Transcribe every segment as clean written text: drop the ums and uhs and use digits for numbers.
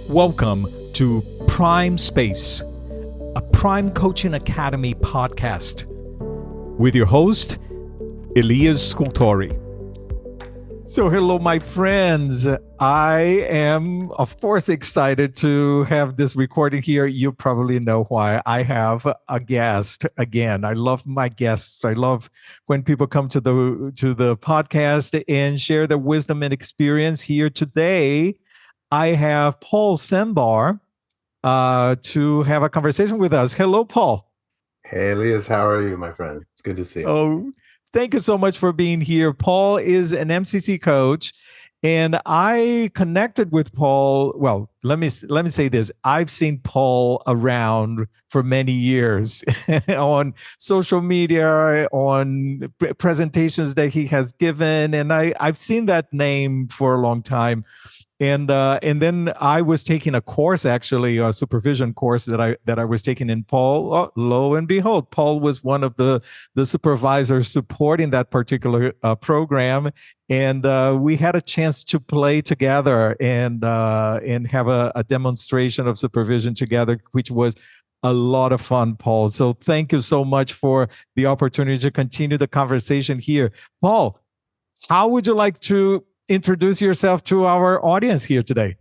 Welcome to Prime Space, a Prime Coaching Academy podcast with your host, Elias and So hello, my friends. I am, of course, excited to have this recording here. You probably know why. I have a guest again. I love my guests. I love when people come to the podcast and share their wisdom and experience. Here today, I have Paul Sanbar to have a conversation with us. Hello, Paul. Hey, Elias, how are you, my friend? It's good to see you. Oh, thank you so much for being here. Paul is an MCC coach, and I connected with Paul. Well, let me say this. I've seen Paul around for many years on social media, on presentations that he has given, and I've seen that name for a long time. And then I was taking a course, actually, a supervision course that I was taking in Paul. Oh, lo and behold, Paul was one of the supervisors supporting that particular program, and we had a chance to play together and have a demonstration of supervision together, which was a lot of fun, Paul. So thank you so much for the opportunity to continue the conversation here, Paul. How would you like to introduce yourself to our audience here today?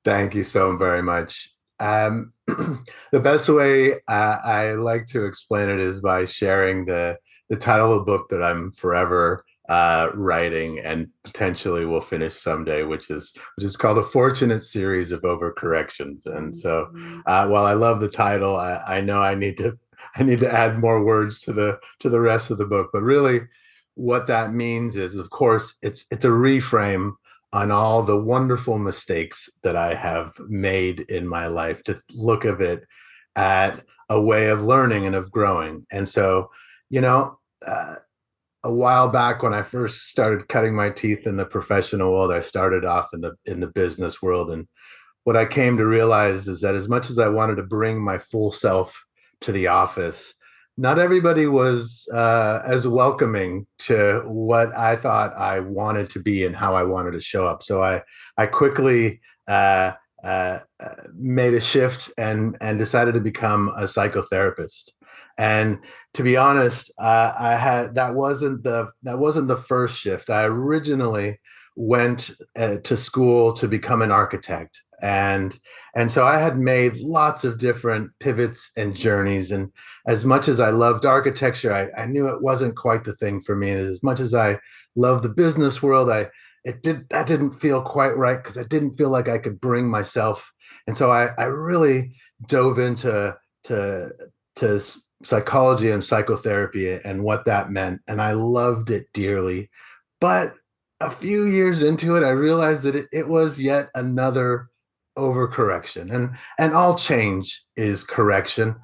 Thank you so very much. The best way I like to explain it is by sharing the title of the book that I'm forever writing and potentially will finish someday, which is called The Fortunate Series of Overcorrections. And so while I love the title, I know I need to add more words to the rest of the book. But really, what that means is, of course, it's a reframe on all the wonderful mistakes that I have made in my life, to look at it at a way of learning and of growing. And so, a while back when I first started cutting my teeth in the professional world, I started off in the business world. And what I came to realize is that as much as I wanted to bring my full self to the office, not everybody was as welcoming to what I thought I wanted to be and how I wanted to show up. So I quickly made a shift and decided to become a psychotherapist. And to be honest, that wasn't the first shift. I originally went to school to become an architect. And so I had made lots of different pivots and journeys. And as much as I loved architecture, I knew it wasn't quite the thing for me. And as much as I loved the business world, that didn't feel quite right, because I didn't feel like I could bring myself. And so I really dove into psychology and psychotherapy and what that meant. And I loved it dearly. But a few years into it, I realized that it was yet another overcorrection, and all change is correction.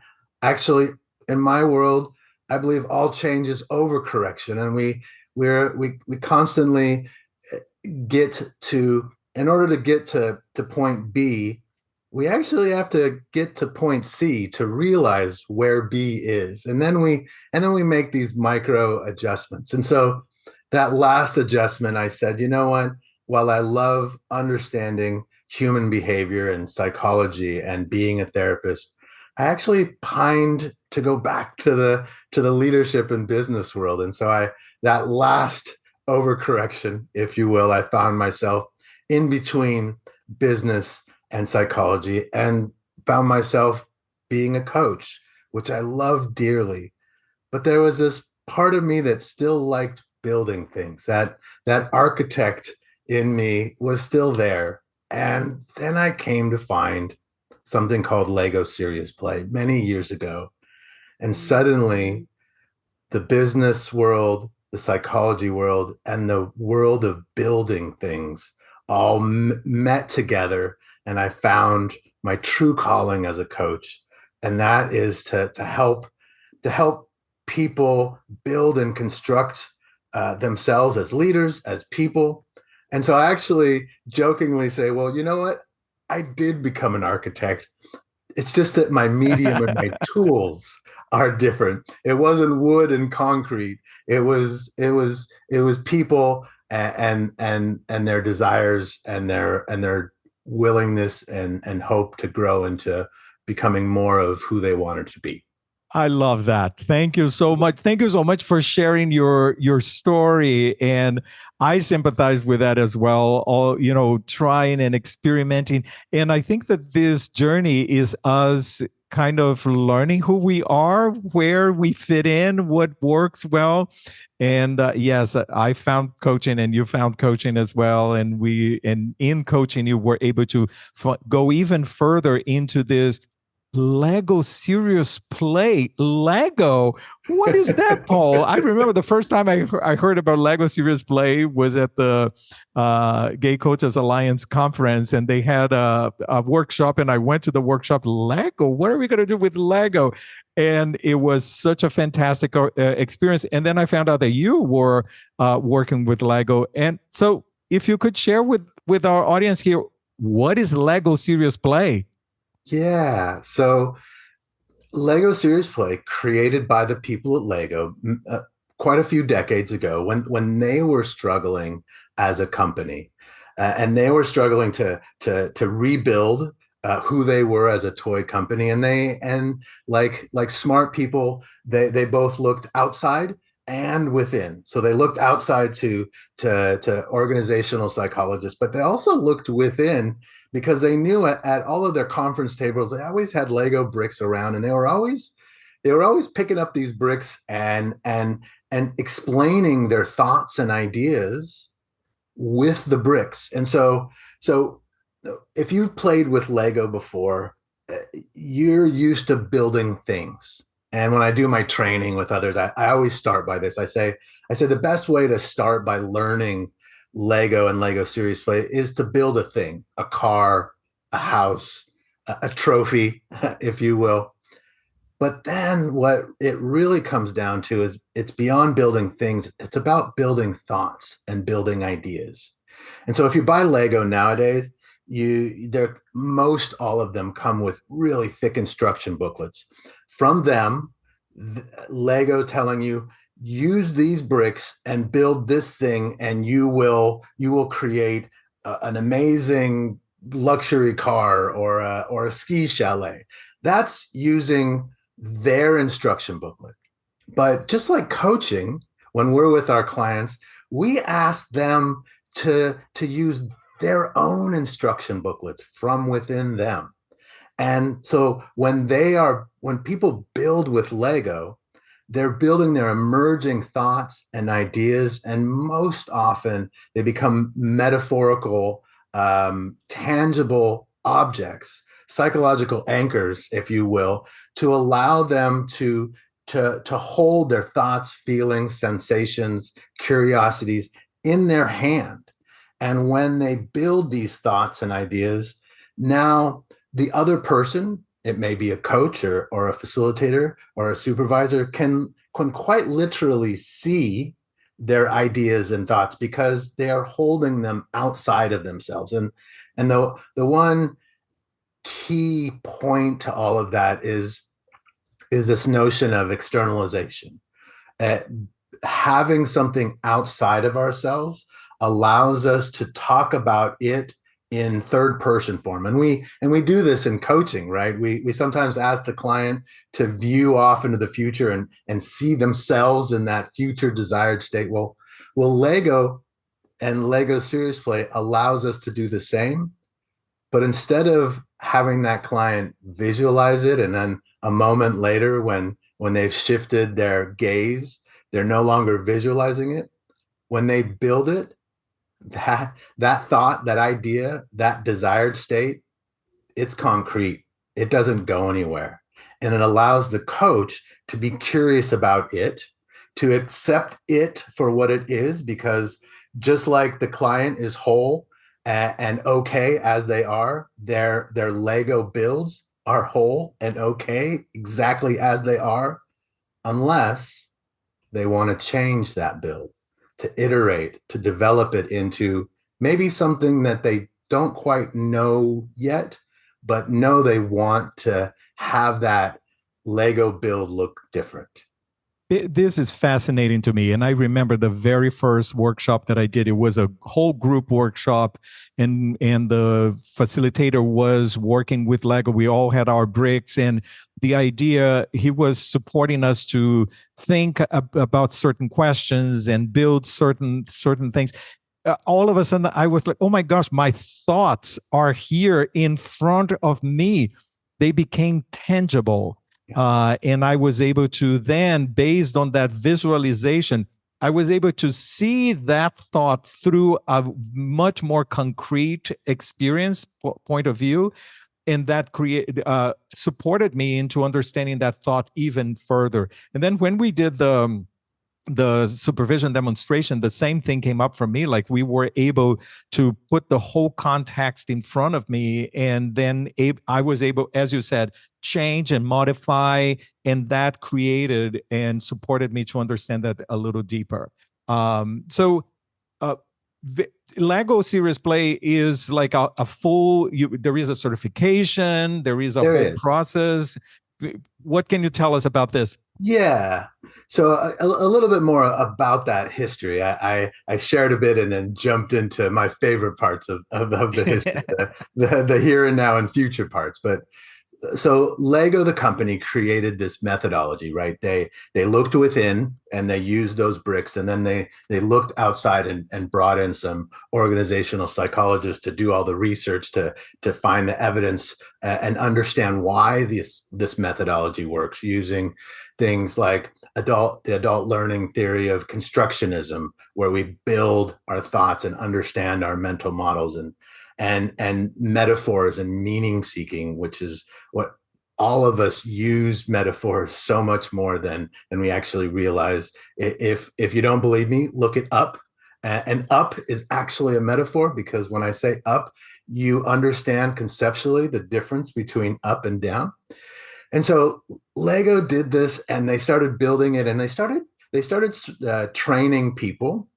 Actually, in my world, I believe all change is overcorrection, and we constantly get to, in order to get to point B, we actually have to get to point C to realize where B is, and then we make these micro adjustments. And so that last adjustment, I said, you know what? While I love understanding human behavior and psychology and being a therapist, I actually pined to go back to the leadership and business world. And so that last overcorrection, if you will, I found myself in between business and psychology, and found myself being a coach, which I love dearly. But there was this part of me that still liked building things. That architect in me was still there. And then I came to find something called Lego Serious Play many years ago. And suddenly the business world, the psychology world, and the world of building things all met together. And I found my true calling as a coach. And that is to help people build and construct themselves as leaders, as people. And so I actually jokingly say, well, you know what? I did become an architect. It's just that my medium and my tools are different. It wasn't wood and concrete. It was people and their desires and their willingness and hope to grow into becoming more of who they wanted to be. I love that. Thank you so much. Thank you so much for sharing your story. And I sympathize with that as well. All, trying and experimenting. And I think that this journey is us kind of learning who we are, where we fit in, what works well. And yes, I found coaching and you found coaching as well. And in coaching, you were able to go even further into this Lego serious play. Lego. What is that, Paul? I remember the first time I heard about Lego serious play was at the Gay Coaches Alliance conference, and they had a workshop, and I went to the workshop. Lego. What are we going to do with Lego? And it was such a fantastic experience. And then I found out that you were working with Lego. And so, if you could share with our audience here, what is Lego serious play? Yeah. So Lego Serious Play, created by the people at Lego quite a few decades ago, when they were struggling as a company, and they were struggling to rebuild who they were as a toy company, and like smart people, they both looked outside and within. So they looked outside to organizational psychologists, but they also looked within because they knew at all of their conference tables, they always had Lego bricks around, and they were always picking up these bricks and explaining their thoughts and ideas with the bricks. And so if you've played with Lego before, you're used to building things. And when I do my training with others, I always start by this. I say the best way to start by learning Lego and Lego Serious Play is to build a thing, a car, a house, a trophy, if you will. But then what it really comes down to is it's beyond building things. It's about building thoughts and building ideas. And so if you buy Lego nowadays, they're most all of them come with really thick instruction booklets. From them, Lego telling you, use these bricks and build this thing, and you will create an amazing luxury car or a ski chalet. That's using their instruction booklet. But just like coaching, when we're with our clients, we ask them to use their own instruction booklets from within them. And so when people build with Lego, they're building their emerging thoughts and ideas, and most often they become metaphorical, tangible objects, psychological anchors, if you will, to allow them to hold their thoughts, feelings, sensations, curiosities in their hand. And when they build these thoughts and ideas, now the other person, it may be a coach or a facilitator or a supervisor, can quite literally see their ideas and thoughts because they are holding them outside of themselves. And the one key point to all of that is this notion of externalization. Having something outside of ourselves allows us to talk about it in third person form. And we do this in coaching, right? We sometimes ask the client to view off into the future and see themselves in that future desired state. Well, Lego and Lego Serious Play allows us to do the same, but instead of having that client visualize it, and then a moment later when they've shifted their gaze, they're no longer visualizing it. When they build it, that thought, that idea, that desired state, it's concrete. It doesn't go anywhere. And it allows the coach to be curious about it, to accept it for what it is, because just like the client is whole and okay as they are, their Lego builds are whole and okay exactly as they are, unless they want to change that build, to iterate, to develop it into maybe something that they don't quite know yet, but know they want to have that Lego build look different. This is fascinating to me. And I remember the very first workshop that I did, it was a whole group workshop, and the facilitator was working with Lego. We all had our bricks, and the idea, he was supporting us to think about certain questions and build certain things. All of a sudden I was like, oh my gosh, my thoughts are here in front of me. They became tangible. And I was able to then, based on that visualization, I was able to see that thought through a much more concrete experience point of view. And that supported me into understanding that thought even further. And then when we did the supervision demonstration, the same thing came up for me. Like, we were able to put the whole context in front of me, and then I was able, as you said, change and modify, and that created and supported me to understand that a little deeper. So uh, Lego Serious Play is like a full, there is a certification, there is a There whole is. process. What can you tell us about this? Yeah. So a little bit more about that history. I shared a bit and then jumped into my favorite parts of the history, the here and now and future parts. But so Lego, the company, created this methodology, right? They looked within and they used those bricks, and then they looked outside and brought in some organizational psychologists to do all the research to find the evidence and understand why this methodology works, using things like the adult learning theory of constructionism, where we build our thoughts and understand our mental models, and metaphors and meaning seeking, which is what all of us use metaphors so much more than we actually realize. If you don't believe me, look it up. And up is actually a metaphor, because when I say up, you understand conceptually the difference between up and down. And so Lego did this, and they started building it, and they started training people.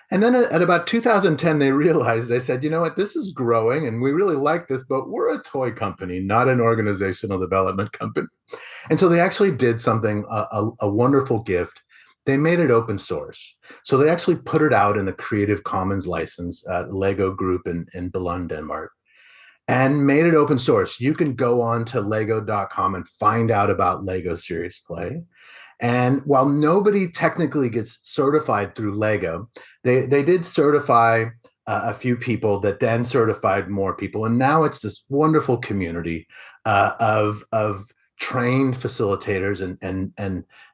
And then at about 2010, they realized, they said, you know what, this is growing and we really like this, but we're a toy company, not an organizational development company. And so they actually did something, a wonderful gift. They made it open source. So they actually put it out in the Creative Commons license, Lego Group in Billund, Denmark, and made it open source. You can go on to lego.com and find out about Lego Serious Play. And while nobody technically gets certified through Lego, they did certify a few people that then certified more people. And now it's this wonderful community of trained facilitators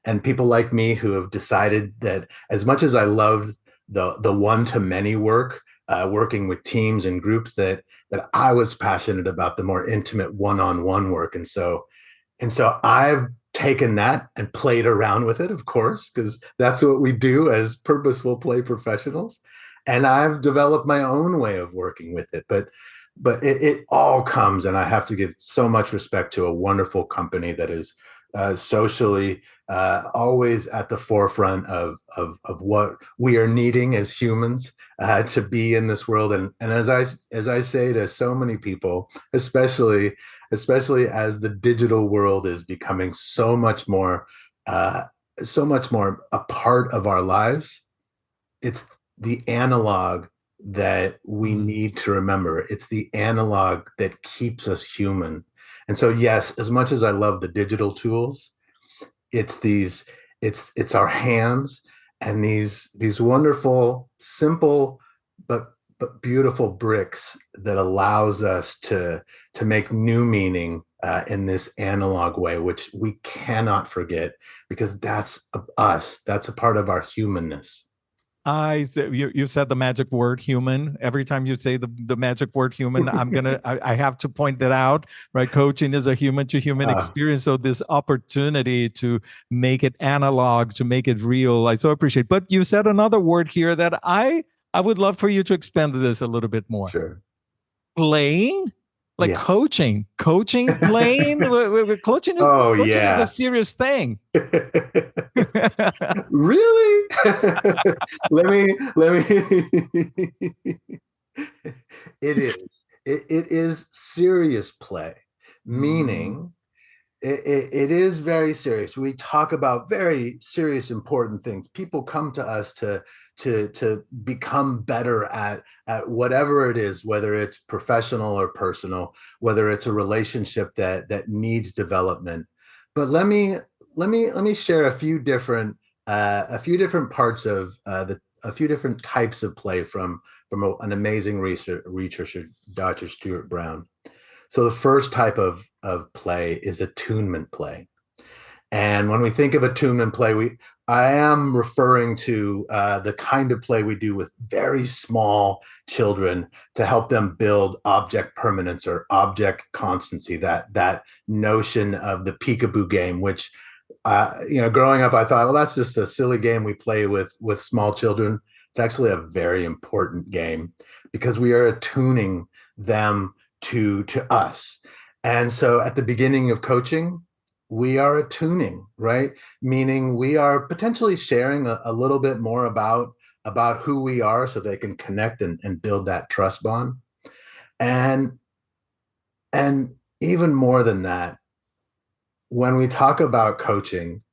and people like me who have decided that, as much as I loved the one-to-many work, working with teams and groups, that I was passionate about the more intimate one-on-one work. And so I've taken that and played around with it, of course, because that's what we do as purposeful play professionals. And I've developed my own way of working with it. But it all comes, and I have to give so much respect to a wonderful company that is socially always at the forefront of what we are needing as humans to be in this world. And as I say to so many people, especially as the digital world is becoming uh, so much more a part of our lives, it's the analog that we need to remember. It's the analog that keeps us human. And so, yes, as much as I love the digital tools, it's these, it's our hands and these wonderful, simple, but beautiful bricks that allows us to make new meaning in this analog way, which we cannot forget, because that's us. That's a part of our humanness. You said the magic word human. Every time you say the magic word human, I have to point that out, right? Coaching is a human to human Uh, experience. So this opportunity to make it analog, to make it real, I so appreciate. But you said another word here that I would love for you to expand this a little bit more. sure. Playing, like Yeah. coaching, playing. Coaching is Oh coaching is a yeah. serious thing. Really? Let me it is. It is serious play, Mm, meaning it is very serious. We talk about very serious, important things. People come to us to become better at whatever it is, whether it's professional or personal, whether it's a relationship that needs development. But let me share a few different parts of the a few different types of play from an amazing researcher, Dr. Stuart Brown. So the first type of play is attunement play. And when we think of attunement play, I am referring to the kind of play we do with very small children to help them build object permanence or object constancy. That notion of the peekaboo game, which growing up, I thought, well, that's just a silly game we play with small children. It's actually a very important game because we are attuning them to us. And so at the beginning of coaching, we are attuning, right? Meaning we are potentially sharing a little bit more about who we are so they can connect and build that trust bond. And even more than that, when we talk about coaching,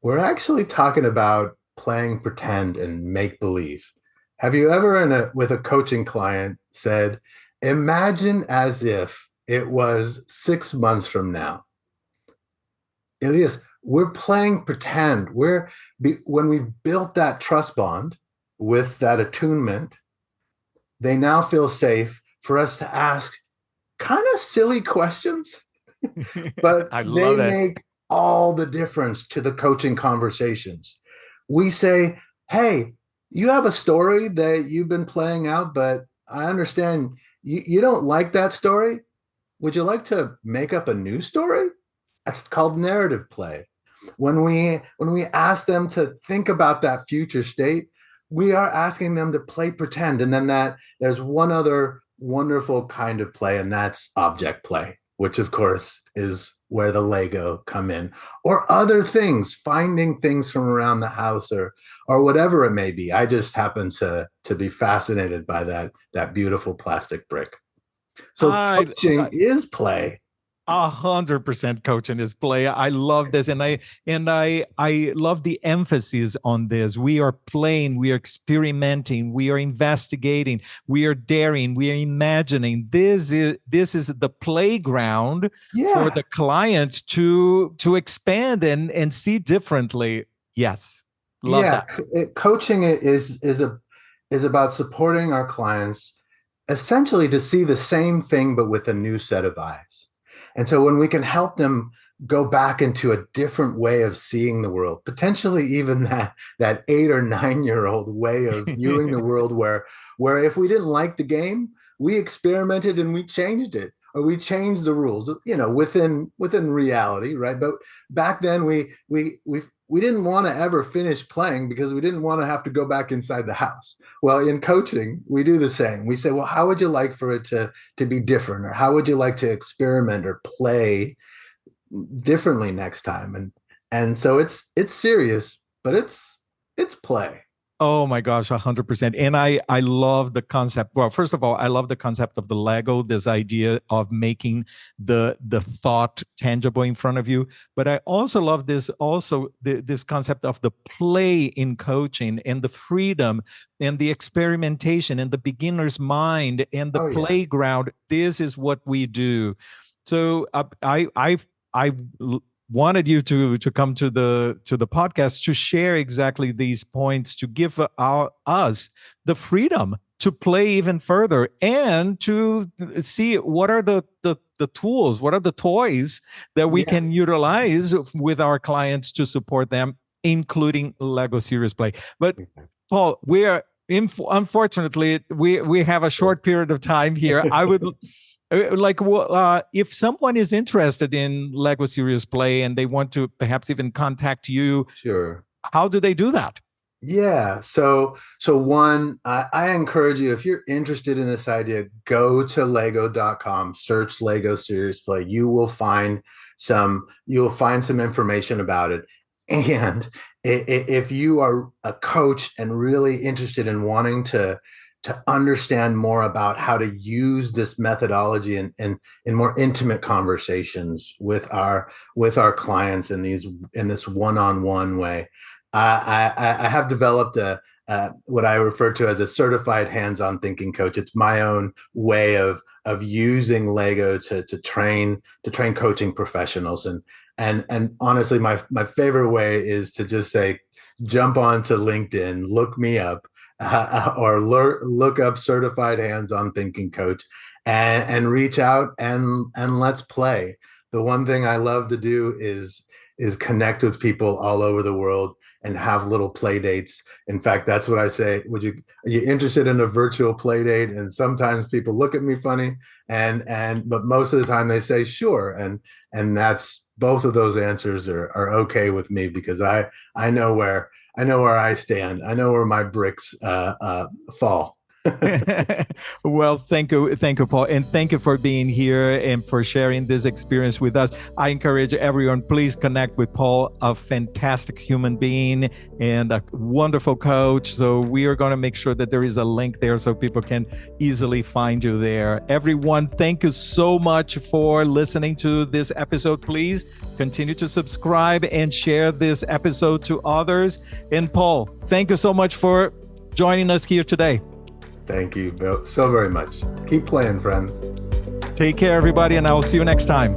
we're actually talking about playing pretend and make believe. Have you ever with a coaching client said, imagine as if it was 6 months from now? Elias, we're playing pretend. When we've built that trust bond with that attunement, they now feel safe for us to ask kind of silly questions, but they make all the difference to the coaching conversations. We say, hey, you have a story that you've been playing out, but I understand you don't like that story. Would you like to make up a new story? That's called narrative play. When we ask them to think about that future state, we are asking them to play pretend. And then there's one other wonderful kind of play, and that's object play, which of course is where the Lego come in, or other things, finding things from around the house or whatever it may be. I just happen to be fascinated by that beautiful plastic brick. So coaching is play. 100% coaching is play. I love this, and I love the emphasis on this. We are playing, we are experimenting, we are investigating, we are daring, we are imagining. This is the playground for the client to expand and see differently. Yes, love that. Coaching is about supporting our clients essentially to see the same thing but with a new set of eyes. And so when we can help them go back into a different way of seeing the world, potentially even that 8 or 9-year-old way of viewing the world, where if we didn't like the game, we experimented and we changed it, or we changed the rules, within reality, right? But back then we didn't want to ever finish playing because we didn't want to have to go back inside the house. Well, in coaching, we do the same. We say, well, how would you like for it to be different? Or how would you like to experiment or play differently next time? And so it's serious, but it's play. Oh my gosh, 100%. And I love the concept. Well, first of all, I love the concept of the Lego, this idea of making the thought tangible in front of you. But I also love this concept of the play in coaching and the freedom and the experimentation and the beginner's mind and the playground. This is what we do. So I wanted you to come to the podcast to share exactly these points, to give us the freedom to play even further and to see what are the tools, what are the toys that we can utilize with our clients to support them, including Lego Serious Play. But Paul, unfortunately we have a short period of time here. I would if someone is interested in Lego Serious Play and they want to perhaps even contact you, sure, how do they do that? Yeah. So one, I encourage you, if you're interested in this idea, go to lego.com, search Lego Serious Play. You will find some information about it. And if you are a coach and really interested in wanting to to understand more about how to use this methodology in more intimate conversations with our clients in this one-on-one way. I have developed what I refer to as a certified hands-on thinking coach. It's my own way of using Lego to train coaching professionals. And honestly, my favorite way is to just say, jump onto LinkedIn, look me up, or look up certified hands-on thinking coach, and reach out and let's play. The one thing I love to do is connect with people all over the world and have little play dates. In fact, that's what I say. Are you interested in a virtual play date? And sometimes people look at me funny, but most of the time they say sure. And that's, both of those answers are okay with me, because I know where I stand. I know where my bricks fall. Well, thank you, Paul, and thank you for being here and for sharing this experience with us. I encourage everyone, please connect with Paul, a fantastic human being and a wonderful coach. So we are going to make sure that there is a link there so people can easily find you there. Everyone, thank you so much for listening to this episode. Please continue to subscribe and share this episode to others. And Paul, thank you so much for joining us here today. Thank you so very much. Keep playing, friends. Take care, everybody, and I will see you next time.